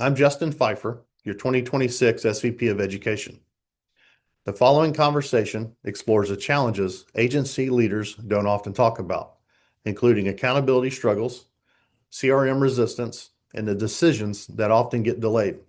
I'm Justin Pfeiffer, your 2026 SVP of Education. The following conversation explores the challenges agency leaders don't often talk about, including accountability struggles, CRM resistance, and the decisions that often get delayed.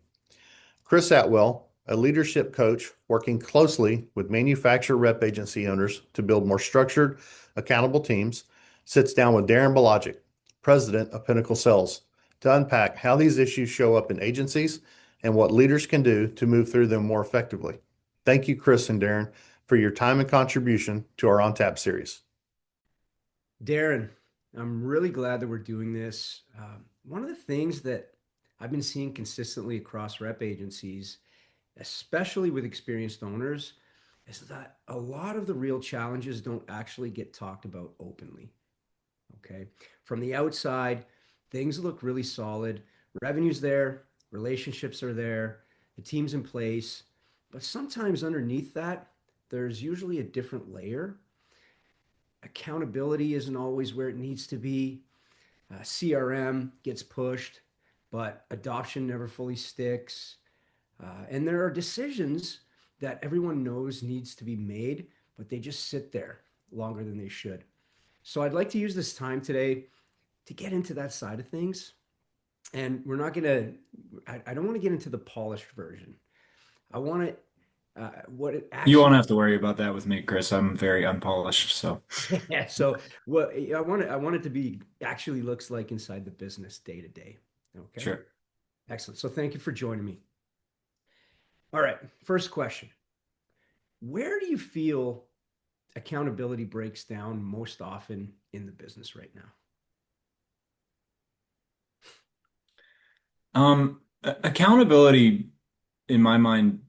Chris Atwell, a leadership coach working closely with manufacturer rep agency owners to build more structured, accountable teams, sits down with Darren Belajac, president of Pinnacle Sales, to unpack how these issues show up in agencies and what leaders can do to move through them more effectively. Thank you, Chris and Darren, for your time and contribution to our On Tap series. Darren, I'm really glad that we're doing this. One of the things that I've been seeing consistently across rep agencies, especially with experienced owners, is that a lot of the real challenges don't actually get talked about openly. Okay. From the outside, things look really solid. Revenue's there, relationships are there, the team's in place. But sometimes underneath that, there's usually a different layer. Accountability isn't always where it needs to be. CRM gets pushed, but adoption never fully sticks. And there are decisions that everyone knows needs to be made, but they just sit there longer than they should. So I'd like to use this time today to get into that side of things. And we're not going to, I don't want to get into the polished version. I want to, what it You actually, won't have to worry about that with me, Chris. I'm very unpolished, so yeah. So what I want it to be actually looks like inside the business day to day. Okay. sure. Excellent. So thank you for joining me. All right. First question. Where do you feel accountability breaks down most often in the business right now? Accountability, in my mind,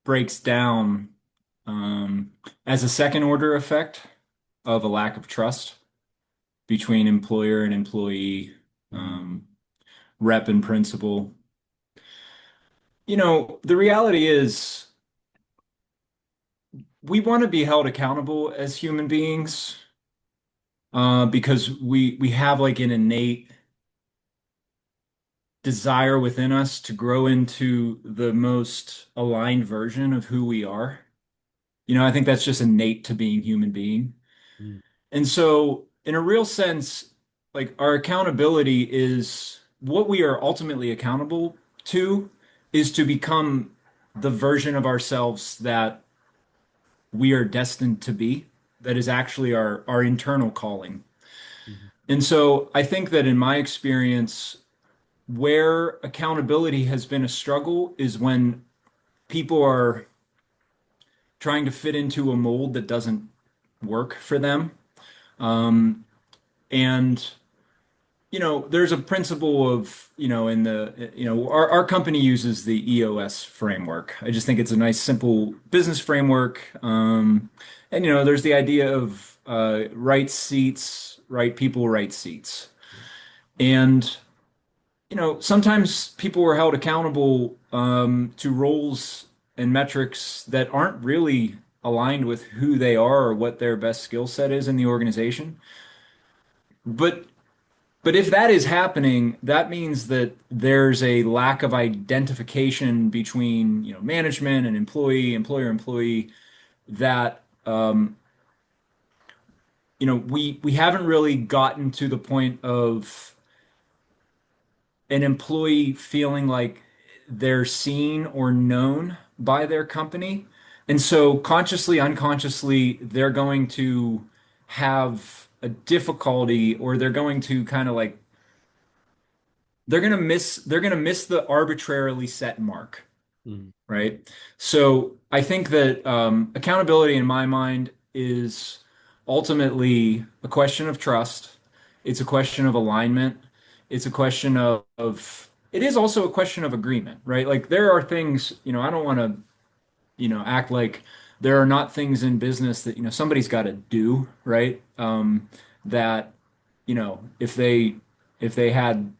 breaks down as a second order effect of a lack of trust between employer and employee, um, rep and principal. The reality is we want to be held accountable as human beings, because we have like an innate desire within us to grow into the most aligned version of who we are. I think that's just innate to being human being. Mm. And so, in a real sense, like our accountability is what we are ultimately accountable to is to become the version of ourselves that we are destined to be, that is actually our internal calling. Mhm. And so I think that in my experience, where accountability has been a struggle is when people are trying to fit into a mold that doesn't work for them. Um, and there's a principle of, in the, our company uses the EOS framework. I just think it's a nice, simple business framework. And, there's the idea of right seats, right people, right seats. And sometimes people are held accountable to roles and metrics that aren't really aligned with who they are or what their best skill set is in the organization. But but if that is happening, that means that there's a lack of identification between, management and employee, employer, employee, that we haven't really gotten to the point of an employee feeling like they're seen or known by their company. And so consciously, unconsciously, they're going to have a difficulty, or they're going to kind of like they're gonna miss the arbitrarily set mark, Mhm. right? So I think that accountability in my mind is ultimately a question of trust. It's a question of alignment. It's a question of it is also a question of agreement, right? Like there are things, I don't want to, act like there are not things in business that, somebody's got to do, right? That, if they had,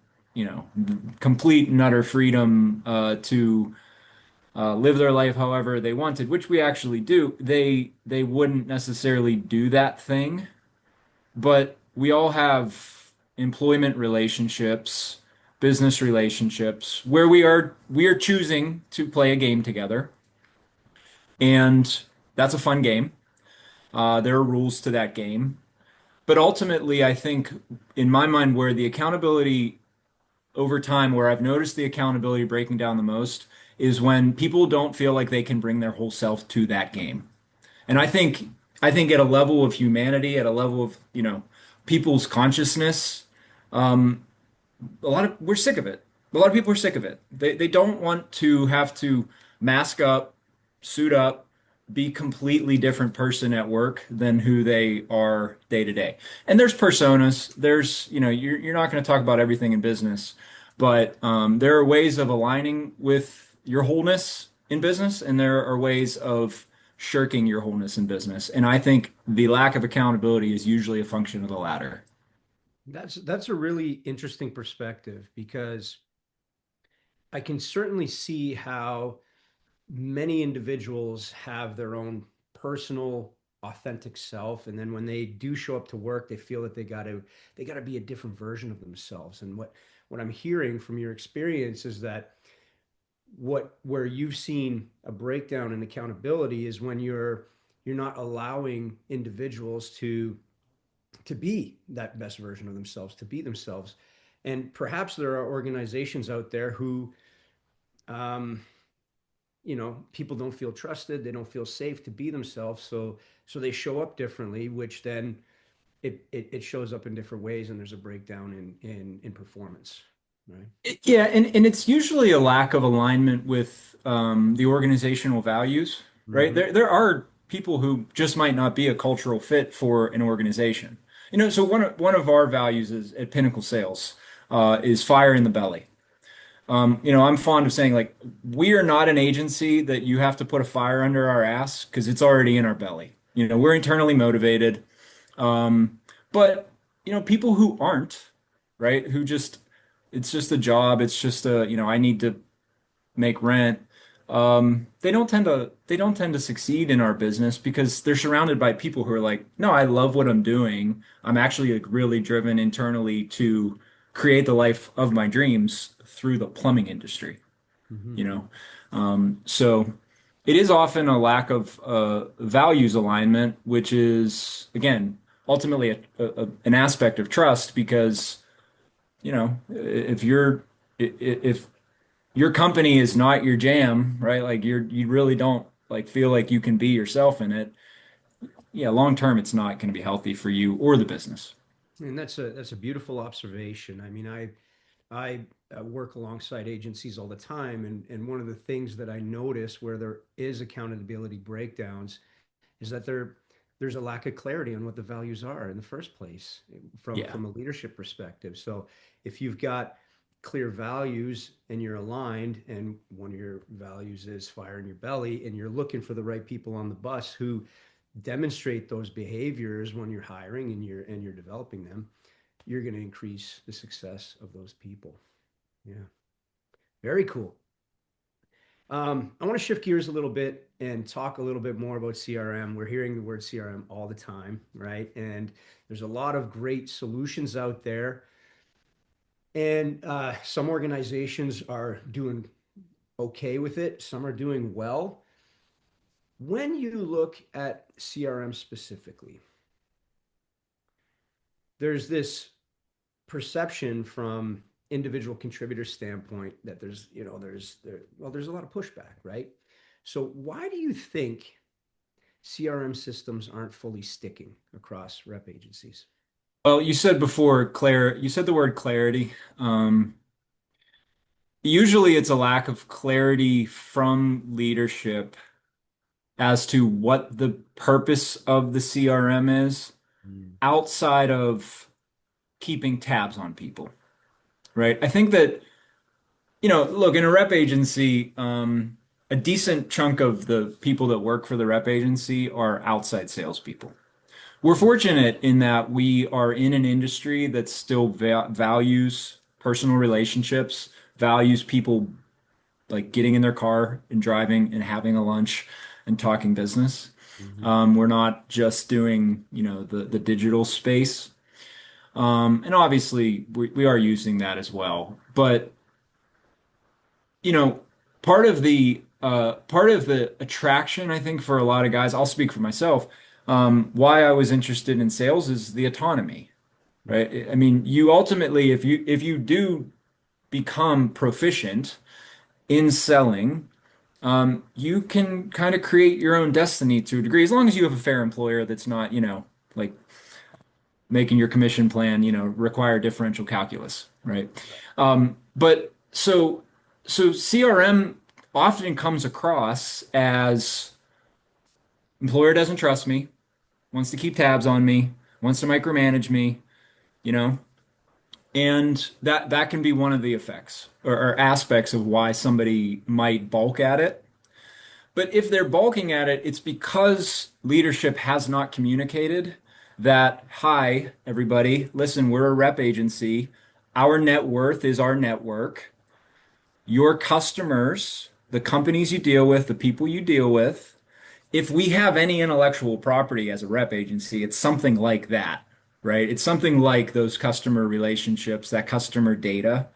complete and utter freedom to live their life however they wanted, which we actually do, they wouldn't necessarily do that thing. But we all have employment relationships. business relationships where we are choosing to play a game together, and that's a fun game. There are rules to that game, but ultimately, I think in my mind, where the accountability over time, where I've noticed the accountability breaking down the most, is when people don't feel like they can bring their whole self to that game. And I think at a level of humanity, at a level of, people's consciousness, we're sick of it. A lot of people are sick of it. They don't want to have to mask up, suit up, be completely different person at work than who they are day to day. And there's personas. You're not going to talk about everything in business, but there are ways of aligning with your wholeness in business, and there are ways of shirking your wholeness in business. And I think the lack of accountability is usually a function of the latter. That's a really interesting perspective because I can certainly see how many individuals have their own personal authentic self, and then when they do show up to work they feel that they got to be a different version of themselves. And what I'm hearing from your experience is that where you've seen a breakdown in accountability is when you're not allowing individuals to be that best version of themselves, to be themselves. And perhaps there are organizations out there who um, people don't feel trusted, they don't feel safe to be themselves, so they show up differently, which then it shows up in different ways, and there's a breakdown in performance, right? Yeah, and it's usually a lack of alignment with the organizational values, right? Mm-hmm. There are people who just might not be a cultural fit for an organization. So one of our values is at Pinnacle Sales is fire in the belly. I'm fond of saying like we are not an agency that you have to put a fire under our ass because it's already in our belly. We're internally motivated. But people who aren't, right, who just it's just a job, it's just I need to make rent. They don't tend to succeed in our business because they're surrounded by people who are like, no, I love what I'm doing. I'm actually like really driven internally to create the life of my dreams through the plumbing industry, Mm-hmm. you know. So it is often a lack of values alignment, which is again ultimately an aspect of trust because if your company is not your jam, right? Like you really don't like feel like you can be yourself in it. Yeah, long term, it's not going to be healthy for you or the business. And that's a beautiful observation. I mean, I work alongside agencies all the time, and one of the things that I notice where there is accountability breakdowns is that there's a lack of clarity on what the values are in the first place Yeah. from a leadership perspective. So if you've got clear values and you're aligned, and one of your values is fire in your belly, and you're looking for the right people on the bus who demonstrate those behaviors when you're hiring and you're developing them, you're going to increase the success of those people. Yeah, very cool. I want to shift gears a little bit and talk a little bit more about CRM. We're hearing the word CRM all the time, right? And there's a lot of great solutions out there. And some organizations are doing okay with it, some are doing well. When you look at CRM specifically, there's this perception from individual contributor standpoint that there's a lot of pushback, right? So why do you think CRM systems aren't fully sticking across rep agencies? Well, you said before, Claire, you said the word clarity. Usually it's a lack of clarity from leadership as to what the purpose of the CRM is Mm. outside of keeping tabs on people, right? I think that look, in a rep agency, a decent chunk of the people that work for the rep agency are outside salespeople. We're fortunate in that we are in an industry that still values personal relationships, values people like getting in their car and driving and having a lunch and talking business. Mm-hmm. We're not just doing, the digital space. And obviously we are using that as well. But you know, part of the attraction, I think, for a lot of guys, I'll speak for myself, why I was interested in sales is the autonomy, right? I mean, you ultimately, if you do become proficient in selling, you can kind of create your own destiny to a degree, as long as you have a fair employer that's not, like making your commission plan, require differential calculus, right? Right. But so CRM often comes across as employer doesn't trust me, wants to keep tabs on me, wants to micromanage me, you know, and that can be one of the effects or aspects of why somebody might balk at it. But if they're balking at it, it's because leadership has not communicated that, hi, everybody, listen, we're a rep agency. Our net worth is our network. Your customers, the companies you deal with, the people you deal with, if we have any intellectual property as a rep agency, it's something like that, right? It's something like those customer relationships, that customer data.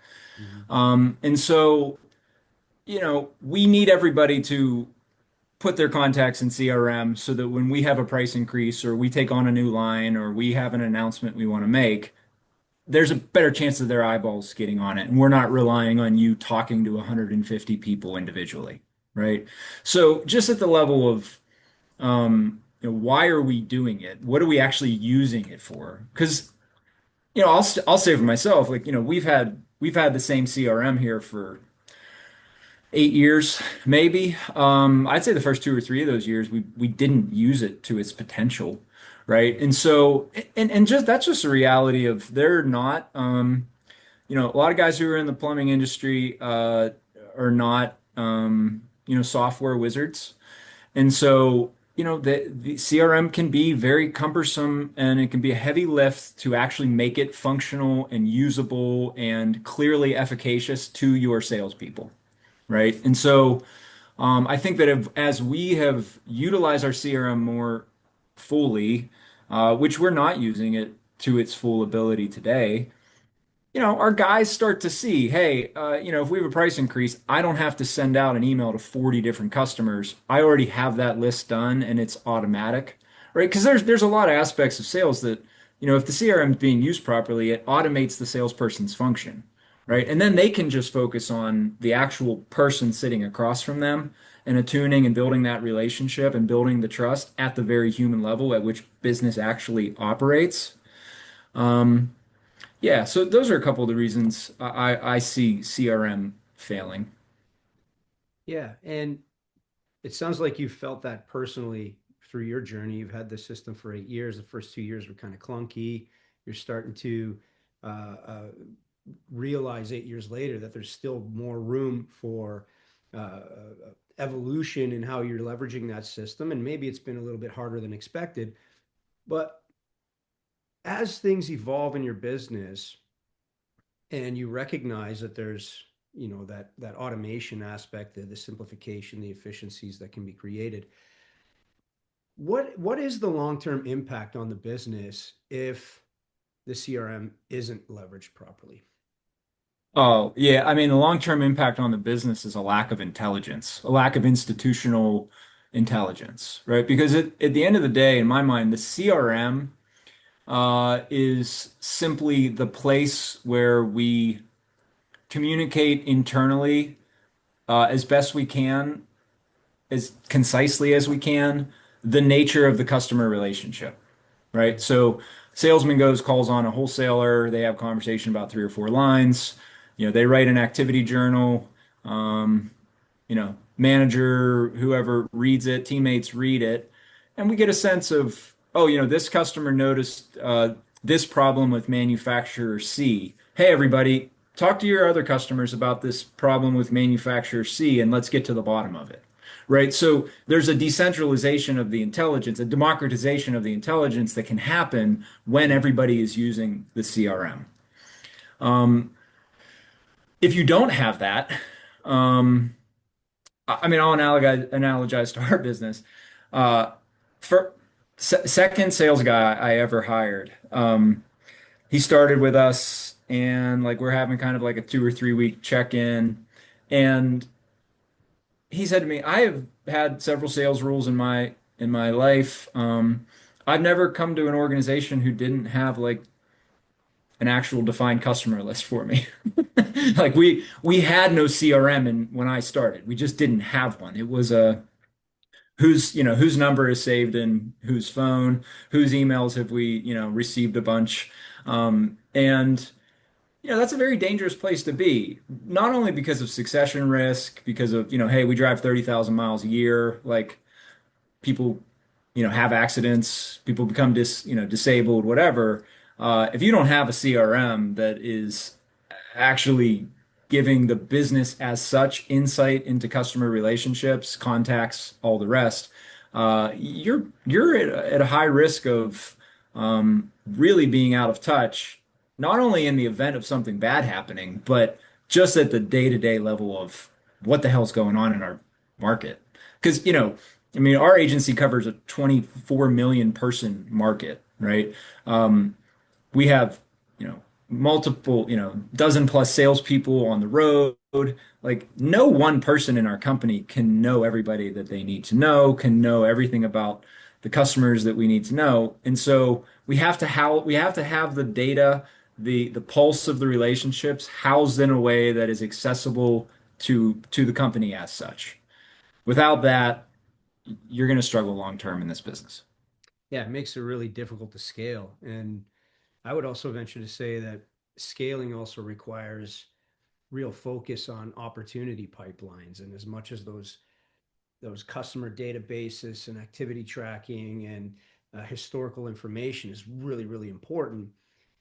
Mhm. And so, we need everybody to put their contacts in CRM so that when we have a price increase or we take on a new line or we have an announcement we want to make, there's a better chance of their eyeballs getting on it. And we're not relying on you talking to 150 people individually, right? So just at the level of why are we doing it? What are we actually using it for? Because I'll say for myself, like we've had the same CRM here for 8 years, maybe. I'd say the first 2 or 3 of those years we didn't use it to its potential, right? And so and just that's just a reality of they're not a lot of guys who are in the plumbing industry are not software wizards. And so the CRM can be very cumbersome and it can be a heavy lift to actually make it functional and usable and clearly efficacious to your salespeople, right? And so I think that as we have utilized our CRM more fully, which we're not using it to its full ability today, our guys start to see, hey, if we have a price increase, I don't have to send out an email to 40 different customers. I already have that list done and it's automatic, right? Because there's a lot of aspects of sales that, if the CRM is being used properly, it automates the salesperson's function, right? Mhm. And then they can just focus on the actual person sitting across from them and attuning and building that relationship and building the trust at the very human level at which business actually operates. Um, yeah, so those are a couple of the reasons I see CRM failing. Yeah, and it sounds like you felt that personally through your journey. You've had this system for 8 years. The first 2 years were kind of clunky. You're starting to uh, uh, realize 8 years later that there's still more room for evolution in how you're leveraging that system. And maybe it's been a little bit harder than expected. But as things evolve in your business and you recognize that there's that automation aspect, the simplification, the efficiencies that can be created, what is the long-term impact on the business if the CRM isn't leveraged properly? Oh, yeah. I mean, the long-term impact on the business is a lack of intelligence, a lack of institutional intelligence, right? Because at the end of the day, in my mind, the CRM is simply the place where we communicate internally as best we can, as concisely as we can, the nature of the customer relationship. Right? So salesman goes, calls on a wholesaler. They have a conversation about 3 or 4 lines. They write an activity journal. Um, Manager, whoever reads it, teammates read it, and we get a sense of, oh, this customer noticed this problem with manufacturer C. Hey, everybody, talk to your other customers about this problem with manufacturer C, and let's get to the bottom of it. Right? So there's a decentralization of the intelligence, a democratization of the intelligence that can happen when everybody is using the CRM. Um, if you don't have that, um, I mean, I'll analogize to our business. For second sales guy I ever hired, he started with us, and like we're having kind of like a 2 or 3 week check-in, and he said to me, I have had several sales rules in my life. I've never come to an organization who didn't have like an actual defined customer list for me. Like we had no CRM when I started. We just didn't have one. It was a whose number is saved in whose phone, whose emails have we, received a bunch. And that's a very dangerous place to be. Not only because of succession risk, because of, hey, we drive 30,000 miles a year, like people, have accidents, people become disabled, whatever. If you don't have a CRM that is actually giving the business as such insight into customer relationships, contacts, all the rest, you're at a high risk of really being out of touch, not only in the event of something bad happening, but just at the day-to-day level of what the hell's going on in our market. Because, I mean, our agency covers a 24 million person market, right? We have, multiple, dozen plus salespeople on the road. Like no one person in our company can know everybody that they need to know, can know everything about the customers that we need to know. And so we have to have the data, the pulse of the relationships housed in a way that is accessible to the company as such. Without that, you're going to struggle long term in this business. Yeah, it makes it really difficult to scale. And I would also venture to say that scaling also requires real focus on opportunity pipelines. And as much as those customer databases and activity tracking and historical information is really, really important.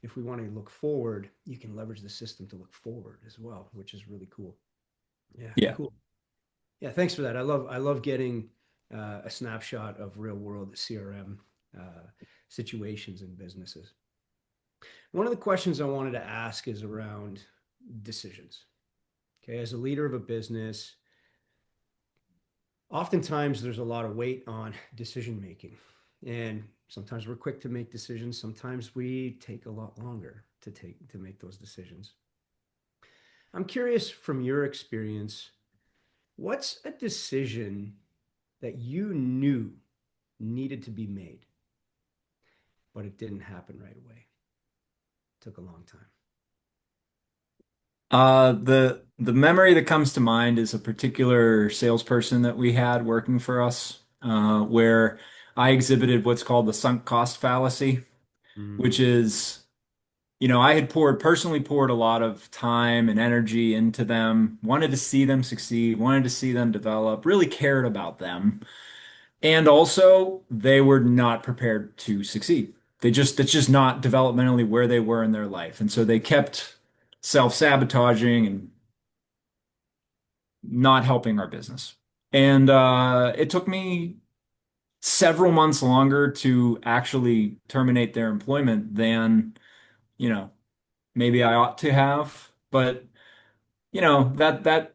If we want to look forward, you can leverage the system to look forward as well, which is really cool. Yeah, Yeah. cool. Yeah, thanks for that. I love getting a snapshot of real world CRM situations in businesses. One of the questions I wanted to ask is around decisions. Okay, as a leader of a business, oftentimes there's a lot of weight on decision making. And sometimes we're quick to make decisions, sometimes we take a lot longer to make those decisions. I'm curious from your experience, what's a decision that you knew needed to be made, but it didn't happen right away? It took a long time. The memory that comes to mind is a particular salesperson that we had working for us, where I exhibited what's called the sunk cost fallacy, which Mm, is, I had personally poured a lot of time and energy into them, wanted to see them succeed, wanted to see them develop, really cared about them. And also, they were not prepared to succeed. That's just not developmentally where they were in their life. And so they kept self-sabotaging and not helping our business. And it took me several months longer to actually terminate their employment than, you know, maybe I ought to have. But that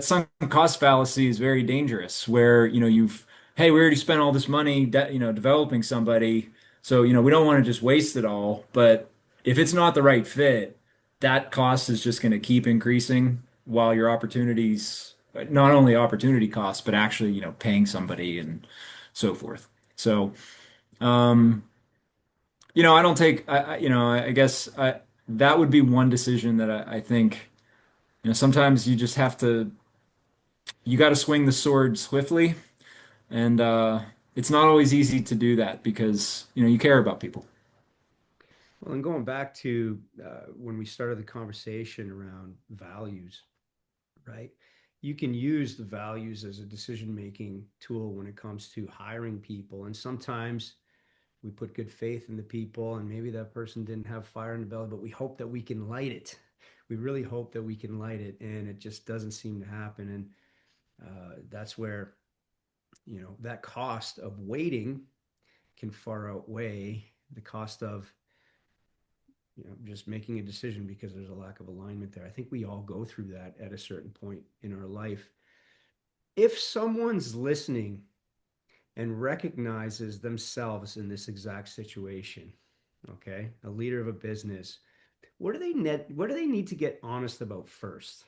sunk cost fallacy is very dangerous where, hey, we already spent all this money, developing somebody. So, we don't want to just waste it all. But if it's not the right fit, that cost is just going to keep increasing while your opportunities, not only opportunity costs, but actually, paying somebody and so forth. So, um, I don't take, I guess that would be one decision that I think. Sometimes you just you got to swing the sword swiftly, and it's not always easy to do that because, you care about people. well, and going back to when we started the conversation around values, right? You can use the values as a decision making tool when it comes to hiring people. And sometimes we put good faith in the people, and maybe that person didn't have fire in the belly, but we hope that we can light it. We really hope that we can light it, and it just doesn't seem to happen. And that's where, that cost of waiting can far outweigh the cost of, just making a decision because there's a lack of alignment there. I think we all go through that at a certain point in our life. If someone's listening and recognizes themselves in this exact situation, Okay, a leader of a business. What do they need to get honest about first?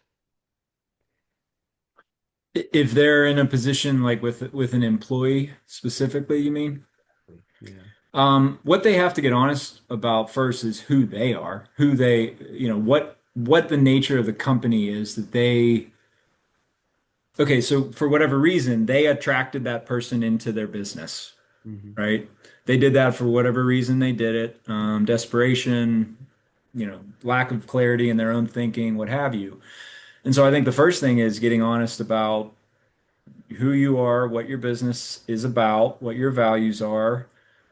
If they're in a position like with an employee specifically, you mean? Yeah. What they have to get honest about first is who they are, who they, what the nature of the company is that they, okay, so for whatever reason, they attracted that person into their business, Hmm. right? They did that for whatever reason they did it, desperation, lack of clarity in their own thinking, what have you. And so I think the first thing is getting honest about who you are, what your business is about, what your values are,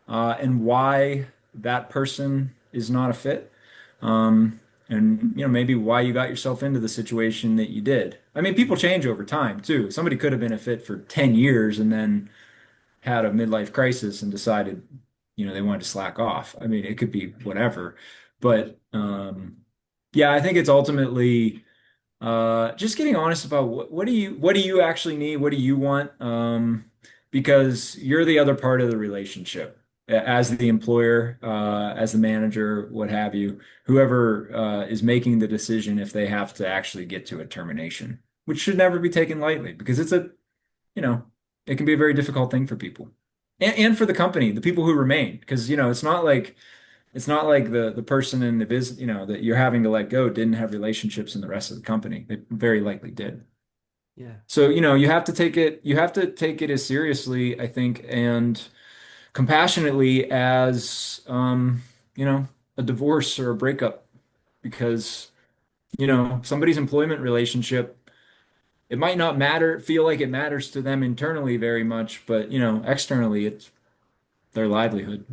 and why that person is not a fit. And maybe why you got yourself into the situation that you did. I mean, people change over time too. Somebody could have been a fit for 10 years and then had a midlife crisis and decided, they wanted to slack off. I mean, it could be whatever. But yeah, I think it's ultimately just getting honest about what do you actually need? What do you want? Because you're the other part of the relationship as the employer, as the manager, what have you, whoever is making the decision if they have to actually get to a termination, which should never be taken lightly because you know, it can be a very difficult thing for people and for the company, the people who remain, because it's not like the person in the business, that you're having to let go didn't have relationships in the rest of the company. They very likely did. Yeah. So, you have to take it as seriously, I think, and compassionately as, a divorce or a breakup, because, somebody's employment relationship, it might not feel like it matters to them internally very much, but, externally, it's their livelihood.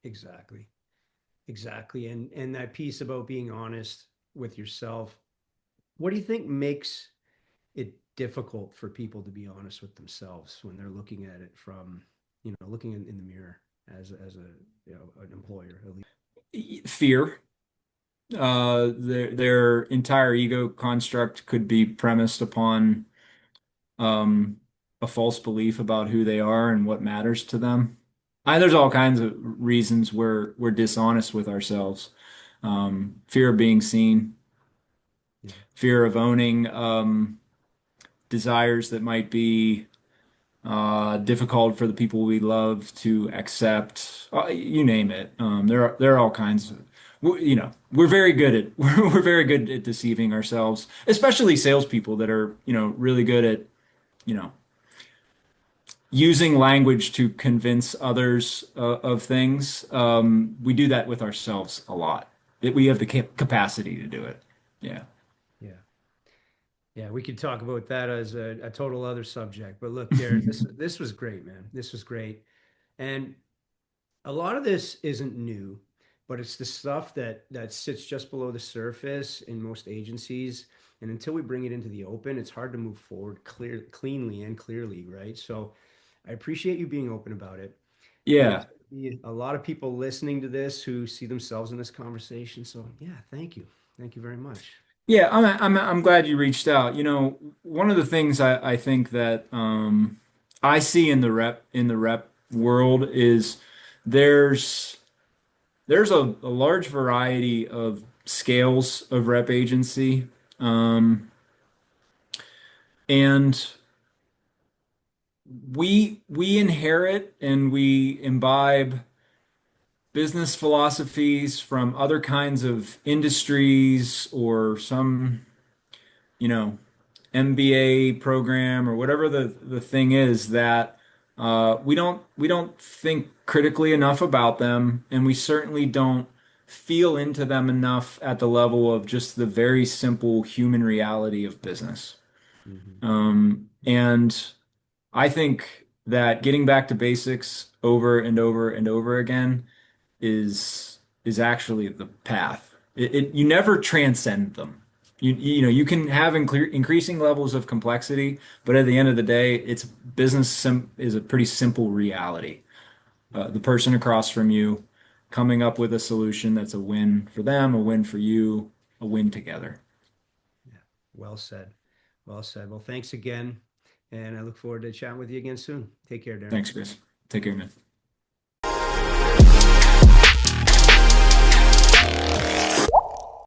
Exactly. Exactly. And that piece about being honest with yourself, what do you think makes it difficult for people to be honest with themselves when they're looking at it from, looking in the mirror as a, an employer, a leader? Fear. Their entire ego construct could be premised upon um, a false belief about who they are and what matters to them. There's all kinds of reasons we're dishonest with ourselves. Fear of being seen, Yeah. fear of owning desires that might be difficult for the people we love to accept. You name it. There are all kinds of, we're very good at we're very good at deceiving ourselves, especially salespeople that are, really good at, you know, using language to convince others of things. We do that with ourselves a lot. We have the capacity to do it. Yeah. Yeah. Yeah, we could talk about that as a total other subject. But look, Darren, this was great, man. This was great. And a lot of this isn't new, but it's the stuff that sits just below the surface in most agencies. And until we bring it into the open, it's hard to move forward cleanly and clearly, right? So I appreciate you being open about it. There's Yeah. gonna be a lot of people listening to this who see themselves in this conversation. So yeah, thank you. Thank you very much. Yeah, I'm glad you reached out. One of the things I think that I see in the rep world is there's there's a large variety of scales of rep agency, and we inherit and we imbibe business philosophies from other kinds of industries or some, you know, MBA program or whatever the thing is that we don't think critically enough about them, and we certainly don't feel into them enough at the level of just the very simple human reality of business. Hmm. And I think that getting back to basics over and over and over again is actually the path. You never transcend them. You can have increasing levels of complexity, but at the end of the day, it's is a pretty simple reality. The person across from you coming up with a solution that's a win for them, a win for you, a win together. Yeah, well said. Well said. Well, thanks again. And I look forward to chatting with you again soon. Take care, Darren. Thanks, Chris. Take care, man.